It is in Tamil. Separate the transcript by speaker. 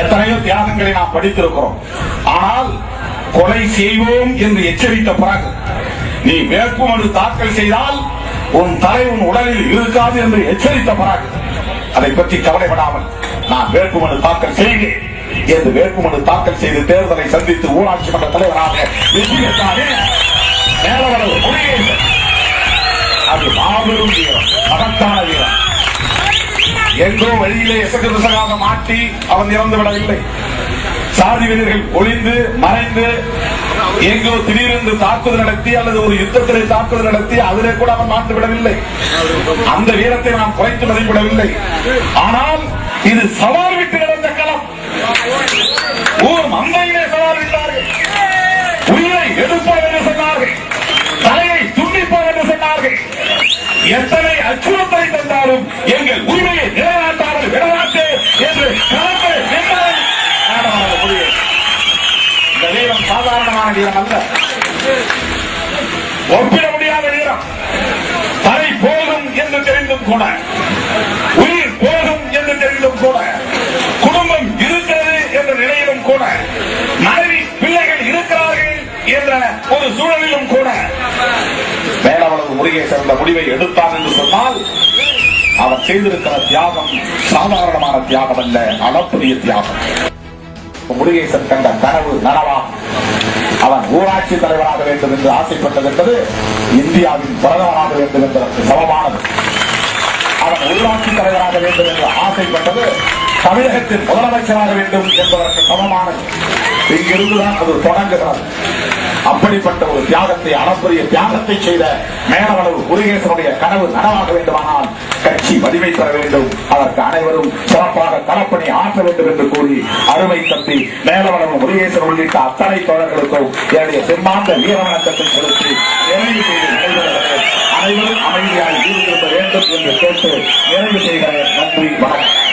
Speaker 1: எத்தனையோ தியாகங்களை நாம் படித்திருக்கிறோம். ஆனால் கொலை செய்வோம் என்று எச்சரித்த பிறகு நீ வேட்புமனு தாக்கல் செய்தால் உன் தலை உன் உடலில் இருக்காது என்று எச்சரித்த பிறகு அதை பற்றி கவலைப்படாமல் நான் வேட்புமனு தாக்கல் செய்கிறேன் என்று வேட்புமனு தாக்கல் செய்து தேர்தலை சந்தித்து ஊராட்சி மன்ற தலைவராக வெற்றி பெற்றாரே மேலவரவு முருகேசன். அது மாபெரும் வீரம், மகத்தான வீரம். எங்கோ வழியிலே எசகதசகாக மாட்டி அவன் இறந்து விடவில்லை. சாதி வீரர்கள் ஒளிந்து மறைந்து எங்கோ திடீரென்று தாக்குதல் நடத்தி அல்லது ஒரு யுத்தத்திலே தாக்குதல் நடத்தி அதிலே கூட அவன் மாட்டு விடவில்லை. அந்த வீரத்தை நாம் குறைத்து மதிப்பிடவில்லை. ஆனால் இது சவால் விட்டு நடந்த களம். ஊர் மந்தையிலே சவால் விட்டார்கள். உயிரை எடுப்போம் என்று சொன்னார்கள், தலையை துண்டிப்போம் என்று சொன்னார்கள். எத்தனை அச்சுறுத்தலை தந்தாலும் எங்கள் உரிமையை நிலைநாட்டாமல் விடமாட்டேன் என்று களத்தை நின்றார்கள். இந்த வீரம் சாதாரணமான வீரம் அல்ல, ஒப்பிட முடியாத வீரம். தலை போகும் என்று தெரிந்தும் கூட, உயிர் போகும் என்று தெரிந்தும் கூட, குடும்பம் இருக்கிறது என்ற நிலையிலும் கூட, மனைவி பிள்ளைகள் இருக்கிறார்கள் என்ற ஒரு சூழலிலும் கூட மேலவளவு முருகேசன் இந்த முடிவை எடுத்தான் என்று சொன்னால் அவர் செய்திருக்கிற தியாகம் சாதாரணமான தியாகம் அல்ல, அளப்பரிய தியாகம். முருகேசன் கண்ட கனவு நனவா. அவன் ஊராட்சி தலைவராக வேண்டும் என்று ஆசைப்பட்டது என்பது இந்தியாவின் பிரதமராக வேண்டும் என்பதற்கு சமமானது. அவன் உள்ளாட்சி தலைவராக வேண்டும் என்று ஆசைப்பட்டது தமிழகத்தின் முதலமைச்சராக வேண்டும் என்பதற்கு சமமானது. இங்கிருந்துதான் அது தொடங்குகிறது. அப்படிப்பட்ட ஒரு தியாகத்தை, அளப்பரிய தியாகத்தை செய்த மேலவளவு முருகேசனுடைய கனவு நனவாக வேண்டுமானால் கட்சி வலிமை பெற வேண்டும். அதற்கு அனைவரும் சிறப்பாக களப்பணி ஆற்ற வேண்டும் என்று கூறி அருமை தம்பி மேலவளவு முருகேசன் உள்ளிட்ட அத்தனை தோழர்களுக்கும் என்னுடைய செம்மாந்த வீரவணக்கத்தை செலுத்தி நிறைவு செய்து அனைவரும் அமைதியாக ஈடுபட வேண்டும் என்று கேட்டு நிறைவு செய்கிறேன். நன்றி, வணக்கம்.